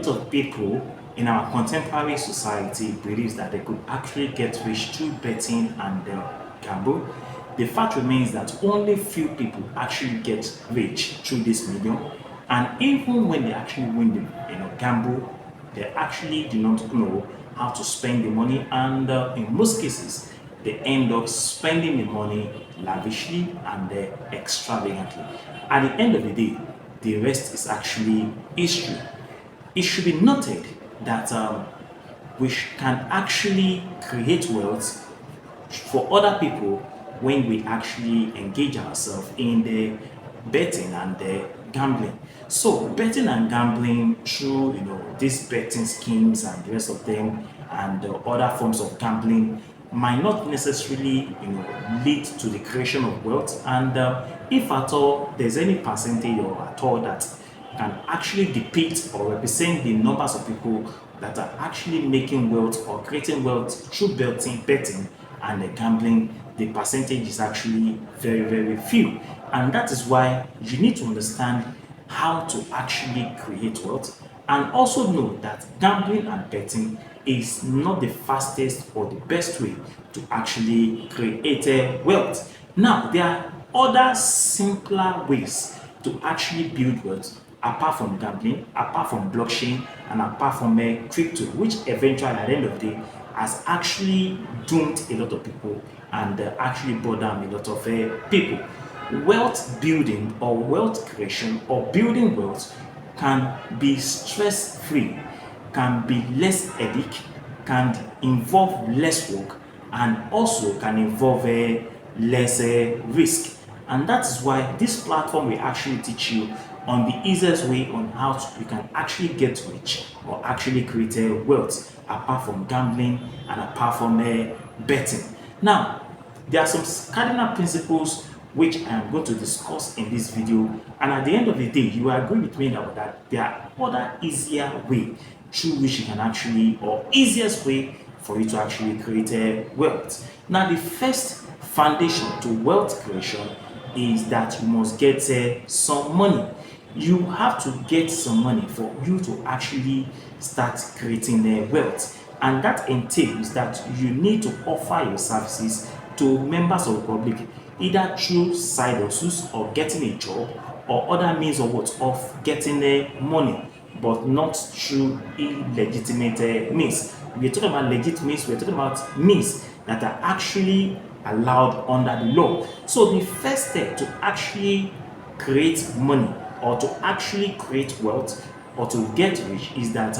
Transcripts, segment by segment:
lot of people in our contemporary society believes that they could actually get rich through betting and gamble. The fact remains that only few people actually get rich through this medium, and even when they actually win the gamble, they actually do not know how to spend the money, and in most cases they end up spending the money lavishly and extravagantly. At the end of the day, the rest is actually history. It should be noted that we can actually create wealth for other people when we actually engage ourselves in the betting and the gambling. So betting and gambling through these betting schemes and the rest of them, and other forms of gambling might not necessarily lead to the creation of wealth, and if at all there's any percentage or at all that can actually depict or represent the numbers of people that are actually making wealth or creating wealth through betting and gambling, the percentage is actually very, very few. And that is why you need to understand how to actually create wealth, and also know that gambling and betting is not the fastest or the best way to actually create wealth. Now, there are other simpler ways to actually build wealth apart from gambling, apart from blockchain, and apart from crypto, which eventually at the end of the day has actually doomed a lot of people and actually brought down a lot of people. Wealth building or wealth creation or building wealth can be stress-free, can be less headache, can involve less work, and also can involve less risk. And that is why this platform will actually teach you on the easiest way on how you can actually get rich or actually create wealth apart from gambling and apart from betting. Now, there are some cardinal principles which I am going to discuss in this video, and at the end of the day you will agree with me that there are other easier way through which you can actually, or easiest way for you to actually create wealth. Now, the first foundation to wealth creation is that you must get some money. You have to get some money for you to actually start creating wealth, and that entails that you need to offer your services to members of the public, either through side hustles or getting a job or other means of getting money, but not through illegitimate means. We're talking about legit means, we're talking about means that are actually allowed under the law. So the first step to actually create money or to actually create wealth or to get rich is that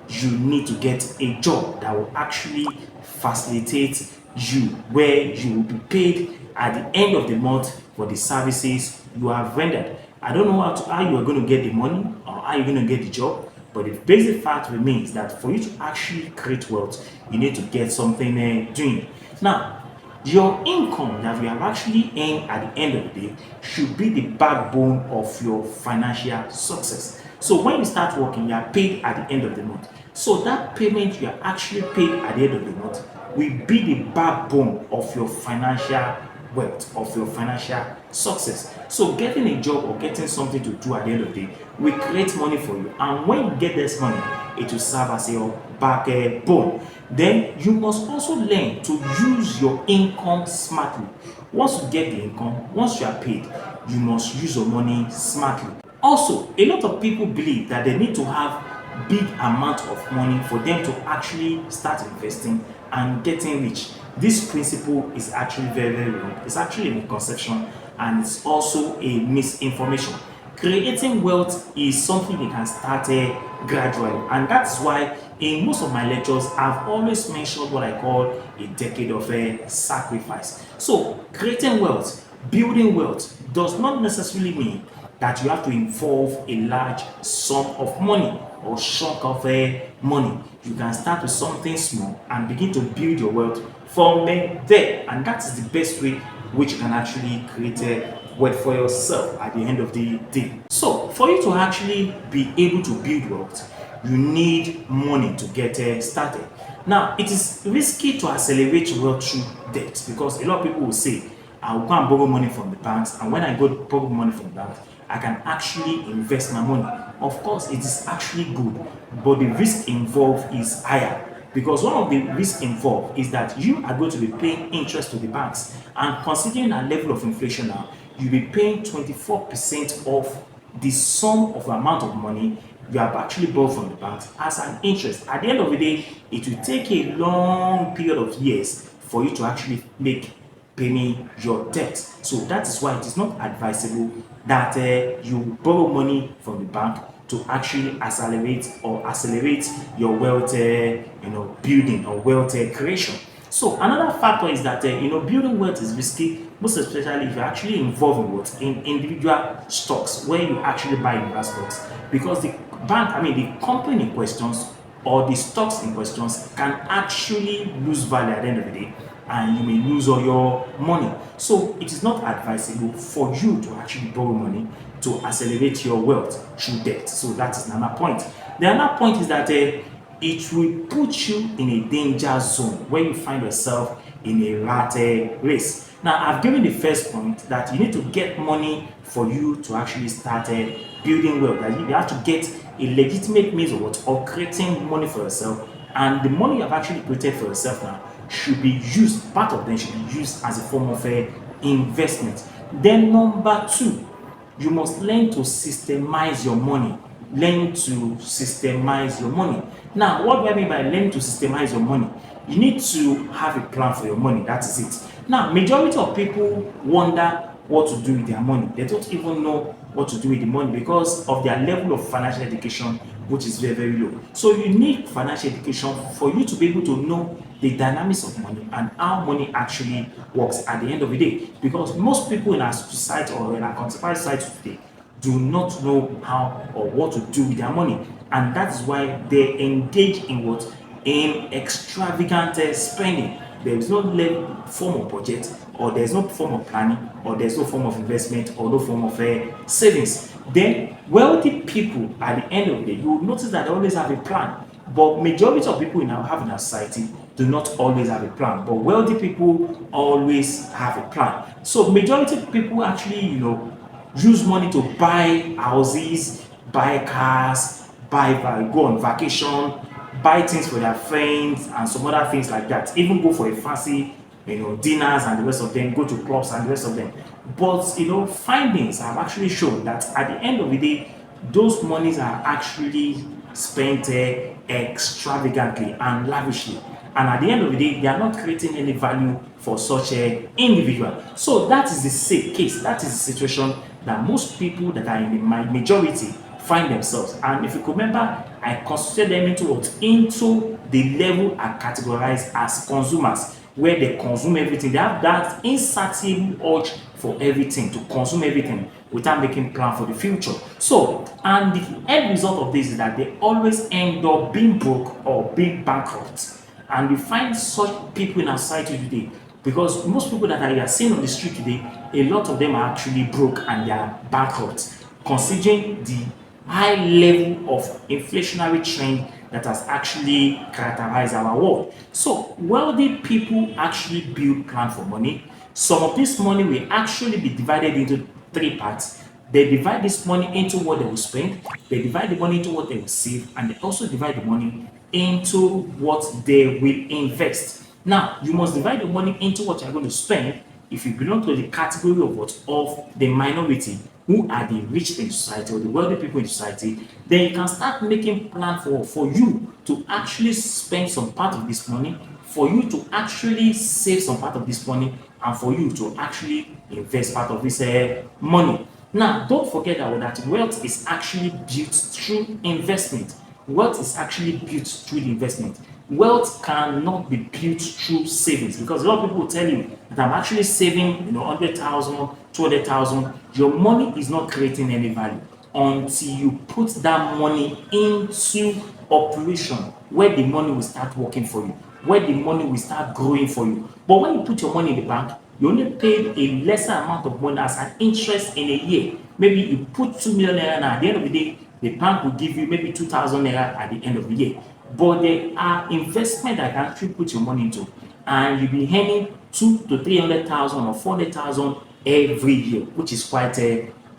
you need to get a job that will actually facilitate you, where you will be paid at the end of the month for the services you have rendered. I don't know how you are going to get the money or how you're going to get the job, but the basic fact remains that for you to actually create wealth, you need to get something doing. Now, your income that you have actually earned at the end of the day should be the backbone of your financial success. So when you start working, you are paid at the end of the month. So that payment you are actually paid at the end of the month will be the backbone of your financial wealth, of your financial success. So getting a job or getting something to do at the end of the day will create money for you, and when you get this money, it will serve as your backbone. Then you must also learn to use your income smartly. Once you get the income, once you are paid, you must use your money smartly. Also, a lot of people believe that they need to have big amount of money for them to actually start investing and getting rich. This principle is actually very, very wrong. It's actually a misconception, and it's also a misinformation. Creating wealth is something you can start gradually, and that's why in most of my lectures I've always mentioned what I call a decade of sacrifice. So creating wealth, building wealth does not necessarily mean that you have to involve a large sum of money or chunk of money. You can start with something small and begin to build your wealth from there, and that is the best way which you can actually create wealth for yourself at the end of the day. So for you to actually be able to build wealth, you need money to get started. Now, it is risky to accelerate wealth through debt, because a lot of people will say, I'll go and borrow money from the banks, and when I go borrow money from the bank, I can actually invest my money. of course it is actually good, but the risk involved is higher. Because one of the risks involved is that you are going to be paying interest to the banks, and considering a level of inflation now, you'll be paying 24% of the sum of the amount of money you have actually borrowed from the banks as an interest. At the end of the day, it will take a long period of years for you to actually make paying your debt. So that is why it is not advisable that you borrow money from the bank to actually accelerate your wealth building or wealth creation. So another factor is that building wealth is risky, most especially if you're actually involved in individual stocks where you actually buy investments, because the bank, I mean the company in questions or the stocks in questions can actually lose value at the end of the day, and you may lose all your money. So it is not advisable for you to actually borrow money to accelerate your wealth through debt. So that is another point. The other point is that it will put you in a danger zone where you find yourself in a rat race. Now, I've given the first point that you need to get money for you to actually start building wealth. That you have to get a legitimate means of what, of creating money for yourself, and the money you have actually created for yourself now should be used, part of them should be used as a form of investment. Then number two, you must learn to systemize your money. Learn to systemize your money. Now, what do I mean by learn to systemize your money? You need to have a plan for your money. That is it. Now, majority of people wonder what to do with their money. They don't even know what to do with the money because of their level of financial education, which is very, very low. So you need financial education for you to be able to know the dynamics of money and how money actually works at the end of the day. Because most people in our society or in our contemporary society today do not know how or what to do with their money. And that is why they engage in what? In extravagant spending. There is no form of budget, or there's no form of planning, or there's no form of investment, or no form of savings. Then wealthy people at the end of the day, you will notice that they always have a plan. But majority of people in our society do not always have a plan. But wealthy people always have a plan. So majority of people actually, use money to buy houses, buy cars, go on vacation, buy things for their friends and some other things like that. Even go for a fancy, dinners and the rest of them, go to clubs and the rest of them. But findings have actually shown that at the end of the day, those monies are actually spent extravagantly and lavishly. And at the end of the day, they are not creating any value for such an individual. So that is the case. That is the situation that most people that are in the majority find themselves. And if you could remember, I consider them into what? Into the level I categorize as consumers, where they consume everything. They have that insatiable urge for everything, to consume everything without making plan for the future. So, and the end result of this is that they always end up being broke or being bankrupt. And we find such people in our society today, because most people that you are seeing on the street today, a lot of them are actually broke and they are bankrupt, considering the high level of inflationary trend that has actually characterized our world. So wealthy people actually build plan for money. Some of this money will actually be divided into three parts. They divide this money into what they will spend, they divide the money into what they will save, and they also divide the money into what they will invest. Now, you must divide the money into what you're going to spend if you belong to the category of what? Of the minority, who are the rich in society or the wealthy people in society. Then you can start making plan for you to actually spend some part of this money, for you to actually save some part of this money, and for you to actually invest part of this money. Now, don't forget that wealth is actually built through investment. Wealth is actually built through the investment. Wealth cannot be built through savings, because a lot of people will tell you that I'm actually saving 100,000, 200,000. Your money is not creating any value until you put that money into operation, where the money will start working for you, where the money will start growing for you. But when you put your money in the bank, you only pay a lesser amount of money as an interest in a year. Maybe you put 2 million naira, now at the end of the day, the bank will give you maybe 2,000 naira at the end of the year. But there are investments that can actually put your money into, and you'll be earning 200,000 to 300,000 or 400,000 every year, which is quite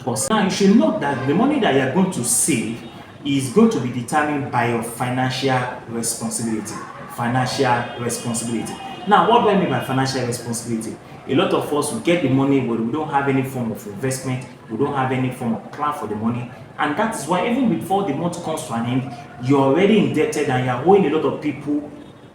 Now you should note that the money that you are going to save is going to be determined by your financial responsibility. Financial responsibility. Now, what do I mean by financial responsibility? A lot of us will get the money, but we don't have any form of investment, we don't have any form of plan for the money, and that is why even before the month comes to an end, you're already indebted and you're owing a lot of people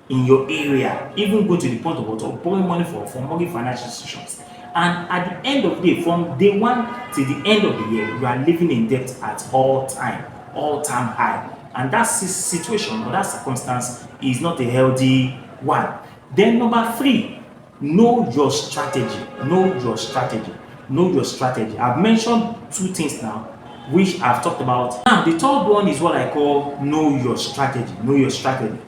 in your area, even go to the point of what, of borrowing money for mortgage financial institutions. And at the end of the day, from day one to the end of the year, you are living in debt at all time high. And that situation or that circumstance is not a healthy one. Then number three, know your strategy. Know your strategy. Know your strategy. I've mentioned two things now, which I've talked about. Now, the third one is what I call know your strategy. Know your strategy.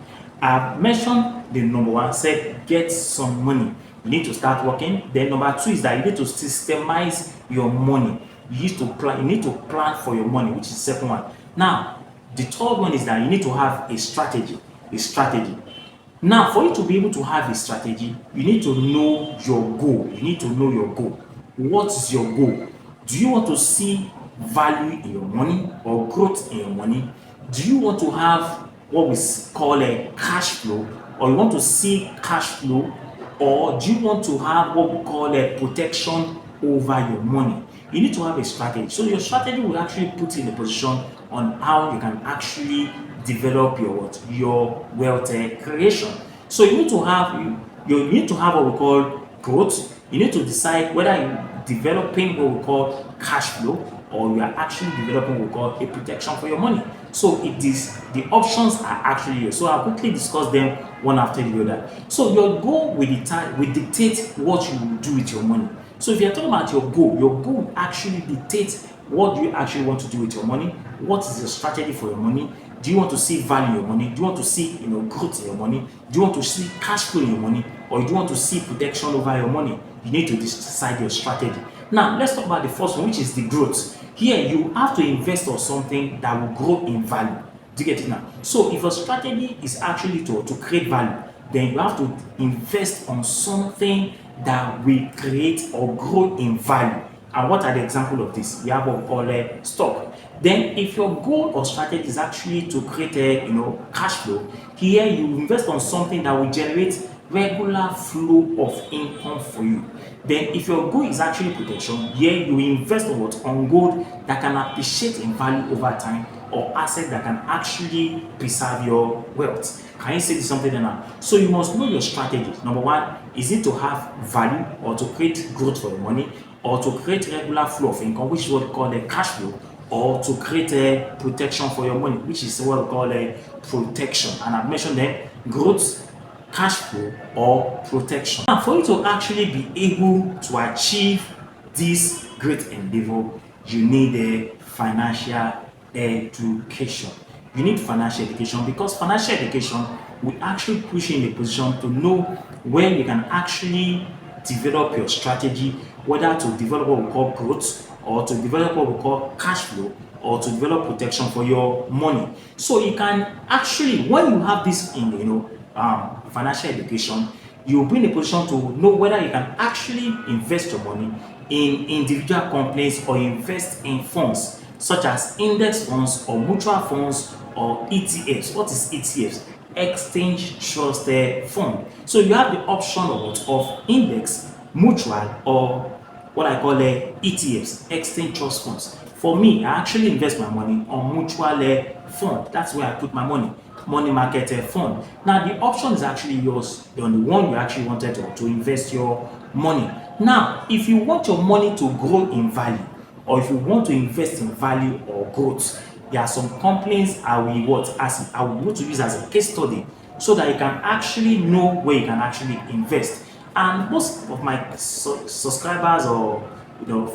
I've mentioned the number one, said get some money. You need to start working. Then number two is that you need to systemize your money. You need to plan. You need to plan for your money, which is the second one. Now, the third one is that you need to have a strategy. A strategy. Now, for you to be able to have a strategy, you need to know your goal. You need to know your goal. What is your goal? Do you want to see value in your money or growth in your money? Do you want to have what we call a cash flow, or you want to see cash flow, or do you want to have what we call a protection over your money? You need to have a strategy. So your strategy will actually put you in a position on how you can actually develop your wealth creation. So you need to have you need to have what we call growth. You need to decide whether you're developing what we call cash flow, or you are actually developing what we call a protection for your money. So it is the options are actually here. So I'll quickly discuss them one after the other. So your goal will dictate what you will do with your money. So if you're talking about your goal will actually dictate what do you actually want to do with your money. What is your strategy for your money? Do you want to see value in your money? Do you want to see growth in your money? Do you want to see cash flow in your money? Or do you want to see protection over your money? You need to decide your strategy. Now let's talk about the first one, which is the growth. Here you have to invest on something that will grow in value. Do you get it now? So if your strategy is actually to create value, then you have to invest on something that will create or grow in value. And what are the examples of this? We have what we call stock. Then if your goal or strategy is actually to create a cash flow, here you invest on something that will generate regular flow of income for you. Then if your goal is actually protection, here you invest on gold that can appreciate in value over time, or asset that can actually preserve your wealth. Can you say this something now? So you must know your strategy. Number one, is it to have value or to create growth for your money, or to create regular flow of income, which is what we call the cash flow, or to create a protection for your money, which is what we call a protection. And I've mentioned them: growth, cash flow, or protection. Now, for you to actually be able to achieve this great endeavor, you need a financial education. You need financial education, because financial education will actually push you in a position to know where you can actually develop your strategy, whether to develop what we call growth, or to develop what we call cash flow, or to develop protection for your money. So you can actually, when you have this in financial education, you'll be in a position to know whether you can actually invest your money in individual companies or invest in funds such as index funds or mutual funds or ETFs. What is ETFs? Exchange Trusted Fund. So you have the option of index, mutual, or what I call ETFs, exchange trust funds. For me, I actually invest my money on mutual fund. That's where I put my money market fund. Now the option is actually yours on the one you actually wanted to invest your money. Now, if you want your money to grow in value, or if you want to invest in value or growth, there are some companies I will want to use as a case study, so that you can actually know where you can actually invest. And most of my subscribers or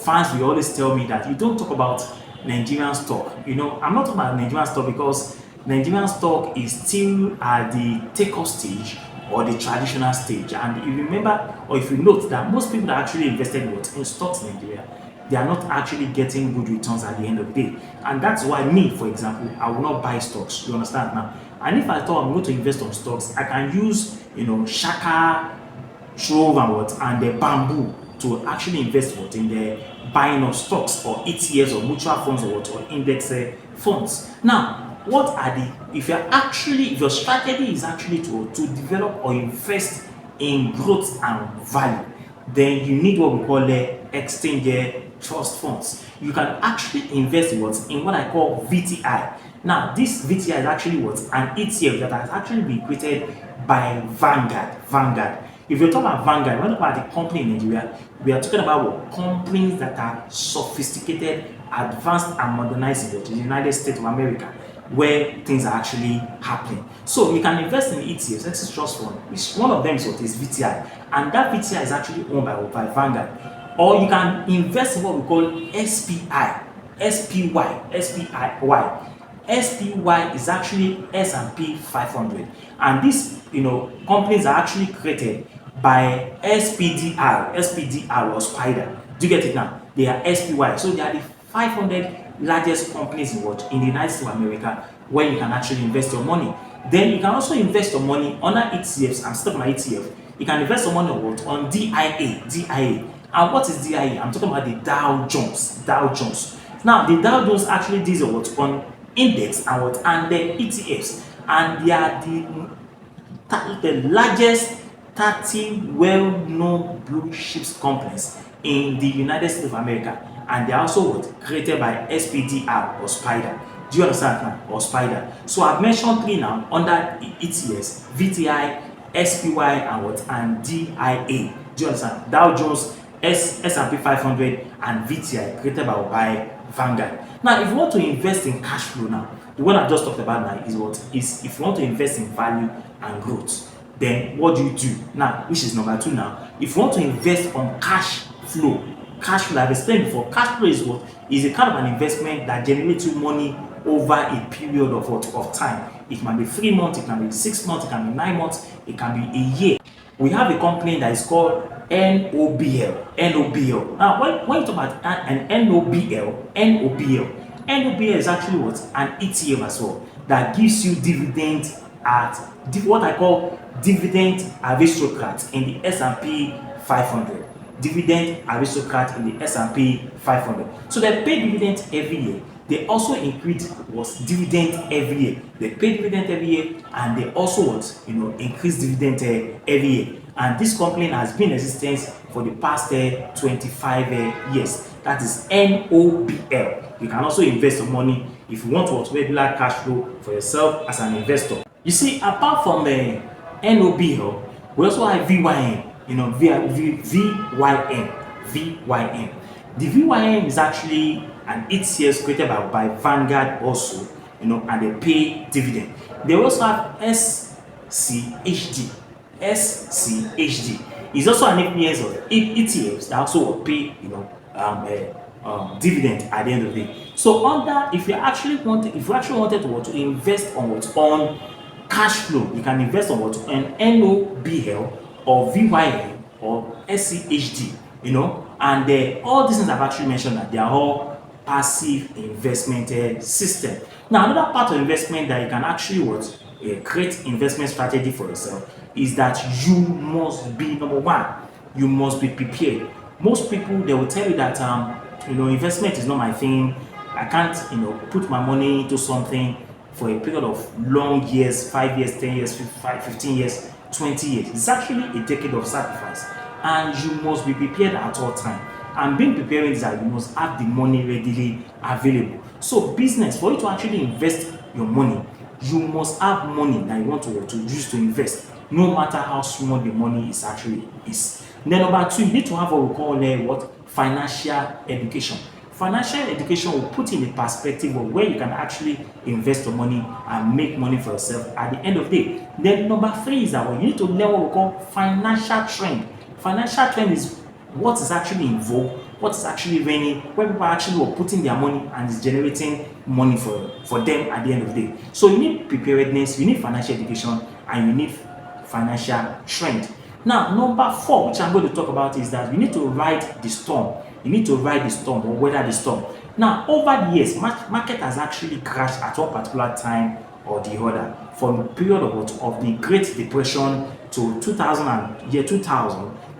fans will always tell me that you don't talk about Nigerian stock. I'm not talking about Nigerian stock because Nigerian stock is still at the take-off stage or the traditional stage. And if you remember, or if you note, that most people that actually invested in stocks in Nigeria, they are not actually getting good returns at the end of the day. And that's why me, for example, I will not buy stocks. You understand now? And if I thought I'm going to invest on stocks, I can use Shaka, Trove, and the bamboo to actually invest what in the buying of stocks or ETFs or mutual funds or what or index funds. Now, what are the if your strategy is actually to develop or invest in growth and value, then you need what we call exchange trust funds. You can actually invest in what I call VTI. Now, this VTI is actually what an ETF that has actually been created by Vanguard. Vanguard. If you talk about Vanguard, when we talk about the company in Nigeria, we are talking about what companies that are sophisticated, advanced, and modernized in the United States of America, where things are actually happening. So you can invest in ETFs, exchange trust fund, which one of them is what is VTI, and that VTI is actually owned by Vanguard. Or you can invest in what we call SPI, SPY. SPY is actually S&P 500, and these companies are actually created by SPDR or Spider. Do you get it now? They are SPY, so they are the 500 largest companies in the United States of America where you can actually invest your money. Then you can also invest your money on ETFs. I'm still my ETF. You can invest your money on DIA. And what is DIA? I'm talking about the Dow Jones. Now, the Dow Jones actually deals on index and the ETFs, and they are the largest 30 well-known blue chips companies in the United States of America, and they are also created by SPDR or Spider. Do you understand now? Or Spider. So I've mentioned three now under ETFs: VTI, SPY, and DIA. Do you understand? Dow Jones, S&P 500, and VTI created by Vanguard. Now, if you want to invest in cash flow now, the one I just talked about now is if you want to invest in value and growth, then what do you do now? Which is number two now. If you want to invest on cash flow, I've explained before, cash flow is a kind of an investment that generates you money over a period of time. It can be 3 months, it can be 6 months, it can be 9 months, it can be a year. We have a company that is called NOBL. Now, when you talk about an NOBL is actually an ETF as well that gives you dividend at what I call dividend aristocrat in the S&P 500. Dividend aristocrat in the S&P 500. So they pay dividend every year. They also increase dividend every year. They pay dividend every year, and they also increase dividend every year. And this company has been in existence for the past 25 years. That is NOBL. You can also invest your money if you want regular cash flow for yourself as an investor. You see, apart from NOBL, we also have VYN. VYN. The VYN is actually an ETF created by Vanguard also, and they pay dividend. They also have SCHD. Is also an EPS of ETFs that also pay dividend at the end of the day. So if you actually wanted to invest on cash flow, you can invest on NOBL or VYN or SCHD, and all these things I've actually mentioned that they are all passive investment system. Now, another part of investment that you can actually create investment strategy for yourself is that you must be, number one, you must be prepared. Most people, they will tell you that investment is not my thing. I can't put my money into something for a period of long years, 5 years, 10 years, 15 years, 20 years. It's actually a decade of sacrifice, and you must be prepared at all time. And being prepared is that you must have the money readily available. So business, for you to actually invest your money, you must have money that you want to use to invest, no matter how small the money is. Then number two, you need to have what we call financial education. Financial education will put in the perspective of where you can actually invest your money and make money for yourself at the end of the day. Then number three is that you need to learn what we call financial trend. Financial trend is what is actually in vogue, what is actually reigning, where people are actually putting their money and is generating money for them at the end of the day. So you need preparedness, you need financial education, and you need financial trend. Now, number four, which I'm going to talk about, is that you need to ride the storm. You need to ride the storm or weather the storm. Now, over the years, market has actually crashed at one particular time or the other, from the period of the Great Depression to 2000,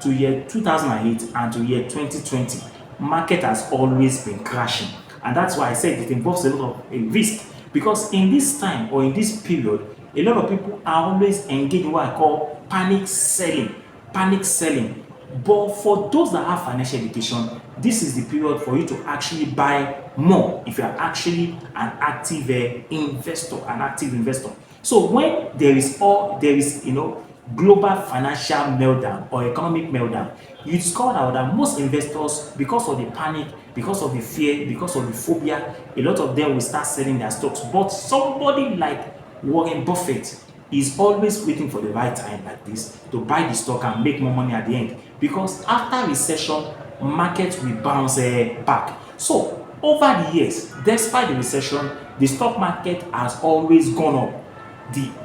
to year 2008 and to year 2020, market has always been crashing. And that's why I said it involves a lot of a risk, because in this time or in this period, a lot of people are always engaged in what I call panic selling. Panic selling. But for those that have financial education, this is the period for you to actually buy more if you are actually an active investor, an active investor. So when there is global financial meltdown or economic meltdown, you discover that most investors, because of the panic, because of the fear, because of the phobia, a lot of them will start selling their stocks. But somebody like Warren Buffett is always waiting for the right time like this to buy the stock and make more money at the end, because after recession, market will bounce back. So over the years, despite the recession, the stock market has always gone up.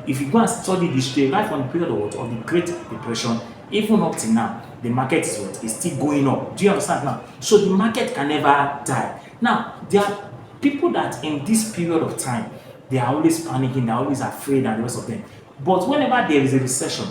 If you go and study the history right from the period of the Great Depression, even up to now, the market is still going up. Do you understand now? So the market can never die. Now, there are people that in this period of time, they are always panicking, they're always afraid, and the rest of them. But whenever there is a recession,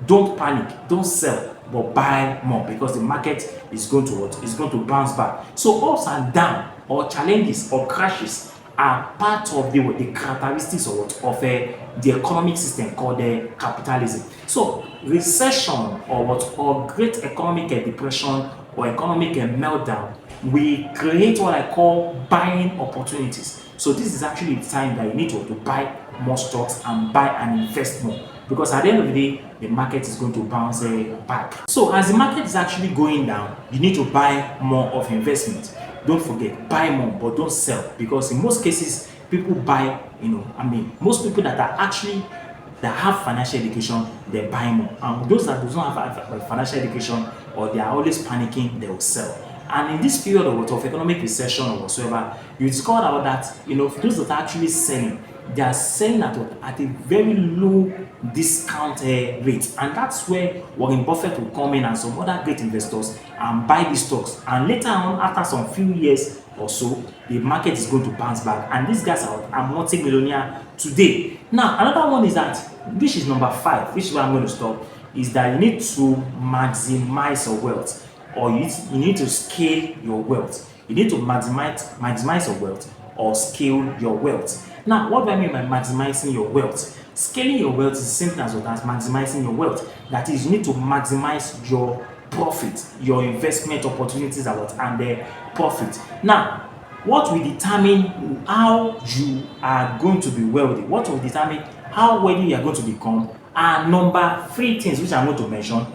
don't panic, don't sell, but buy more, because the market is going to what? It's going to bounce back. So ups and downs, or challenges, or crashes are part of the characteristics of the economic system called capitalism. So recession or great economic depression or economic meltdown, we create what I call buying opportunities. So this is actually the time that you need to buy more stocks and buy and invest more, because at the end of the day, the market is going to bounce back. So as the market is actually going down, you need to buy more of investment. Don't forget, buy more, but don't sell, because in most cases, people buy, most people that have financial education, they buy more. And those that do not have financial education, or they are always panicking, they will sell. And in this period of economic recession or whatsoever, you discover that those that are actually selling, they are selling at a very low discount rate, and that's where Warren Buffett will come in and some other great investors and buy these stocks. And later on, after some few years or so, the market is going to bounce back, and these guys are multi-millionaire today. Now, another one is that, which is number 5, which is where I'm going to stop, is that you need to maximize your wealth, or you need to scale your wealth. You need to maximize your wealth or scale your wealth. Now, what do I mean by maximizing your wealth? Scaling your wealth is the same thing as maximizing your wealth. That is, you need to maximize your profit, your investment opportunities and the profit. Now, what will determine how you are going to be wealthy, what will determine how wealthy you are going to become, are number 3 things which I'm going to mention: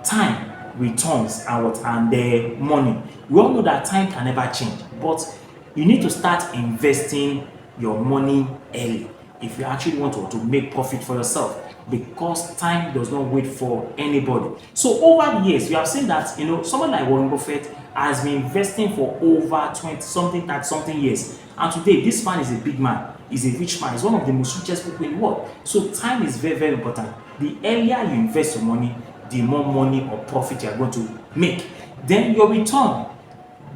time, returns, and the money. We all know that time can never change, but you need to start investing your money early if you actually want to make profit for yourself, because time does not wait for anybody. So over the years, you have seen that someone like Warren Buffett has been investing for over 20 something, 30 something years, and today this man is a big man, is a rich man, is one of the most richest people in the world. So time is very, very important. The earlier you invest your money, the more money or profit you are going to make. Then your return.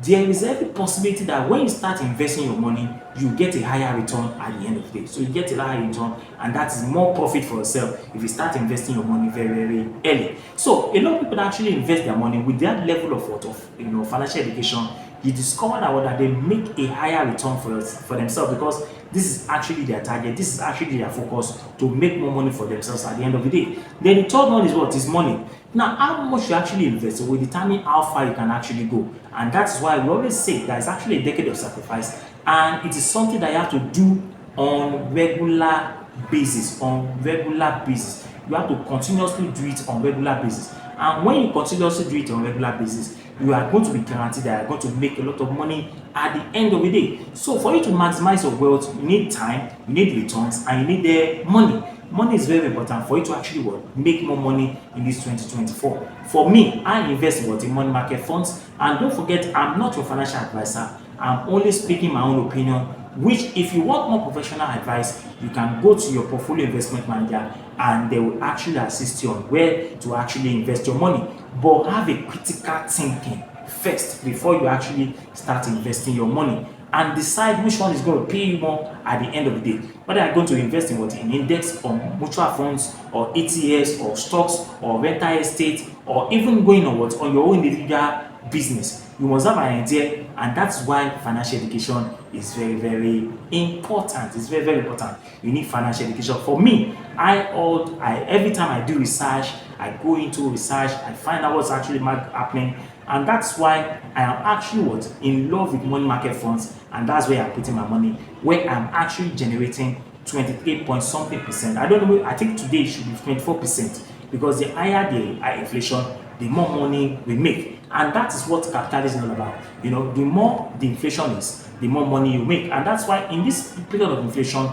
There is every possibility that when you start investing your money, you get a higher return at the end of the day. So you get a higher return, and that is more profit for yourself if you start investing your money very, very early. So a lot of people that actually invest their money with that level of financial education, you discover that they make a higher return for themselves, because this is actually their target, this is actually their focus, to make more money for themselves at the end of the day. Then the third one is what? Is money. Now, how much you actually invest will determine how far you can actually go. And that's why we always say that it's actually a decade of sacrifice, and it is something that you have to do on regular basis. You have to continuously do it on regular basis. And when you continuously do it on regular basis, you are going to be guaranteed that you are going to make a lot of money at the end of the day. So for you to maximize your wealth, you need time, you need returns, and you need the money. Money is very important for you to actually make more money in this 2024. For me, I invest in money market funds, and don't forget, I'm not your financial advisor. I'm only speaking my own opinion, which, if you want more professional advice, you can go to your portfolio investment manager, and they will actually assist you on where to actually invest your money. But have a critical thinking first before you actually start investing your money. and decide which one is going to pay you more at the end of the day. Whether you're going to invest in what, in index or mutual funds or ETFs or stocks or rental estate, or even going on what, on your own individual business, you must have an idea, and that's why financial education is very, very important. It's very, very important. You need financial education. For me, every time I do research, I go into research, I find out what's actually happening, and that's why I am actually what, in love with money market funds, and that's where I'm putting my money, where I'm actually generating 23 point something percent. I don't know, I think today it should be 24%, because the higher the inflation, the more money we make. And that is what capitalism is all about. You know, the more the inflation is, the more money you make. And that's why in this period of inflation,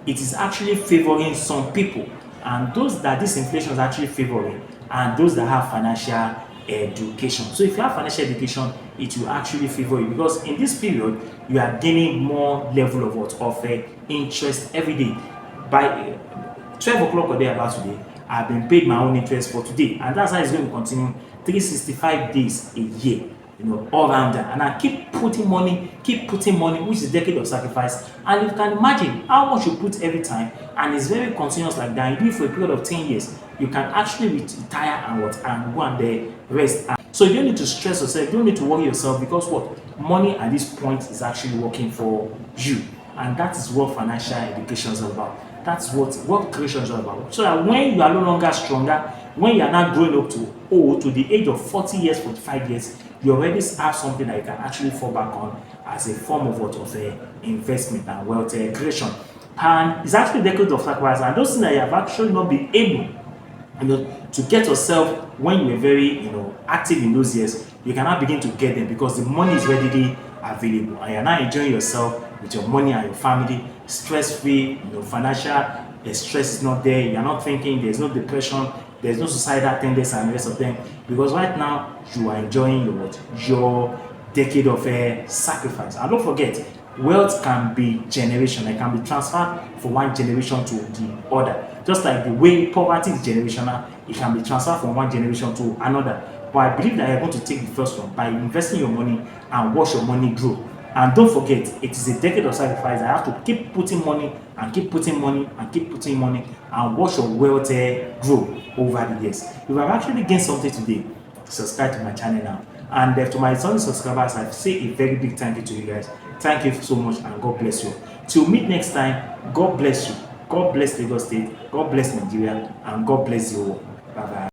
it is actually favoring some people. And those that this inflation is actually favoring, and those that have financial education. So if you have financial education, it will actually favor you, because in this period you are gaining more level of what, of interest every day. By 12 o'clock or there about today, I've been paid my own interest for today, and that's how it's going to continue 365 days a year, you know, all around that. And I keep putting money, which is a decade of sacrifice. And you can imagine how much you put every time, and it's very continuous like that. You do it for a period of 10 years, you can actually retire and what, and go and rest. So you don't need to stress yourself, you don't need to worry yourself, because what, money at this point is actually working for you. And that is what financial education is all about. That's what creation is all about. So that when you are no longer stronger, when you are now growing up to old, to the age of 40 years, 45 years, you already have something that you can actually fall back on as a form of what, of investment and wealth creation. And it's actually a decade of sacrifice, and those things that you have actually not been able, you know, to get yourself when you were very, you know, active in those years, you cannot begin to get them, because the money is readily available, and you're now enjoying yourself with your money and your family, stress-free. You know, financial stress is not there. You're not thinking, there's no depression, there's no suicidal tendencies and the rest of them, because right now you are enjoying your decade of sacrifice. And don't forget, wealth can be generational. It can be transferred from one generation to the other. Just like the way poverty is generational, it can be transferred from one generation to another. But I believe that you're going to take the first one by investing your money and watch your money grow. And don't forget, it is a decade of sacrifice. I have to keep putting money and keep putting money and keep putting money, and watch your wealth grow over the years. If you have actually gained something today, subscribe to my channel now. And to my solid subscribers, I say a very big thank you to you guys. Thank you so much, and God bless you. Till meet next time, God bless you. God bless Lagos State. God bless Nigeria, and God bless you all. Bye bye.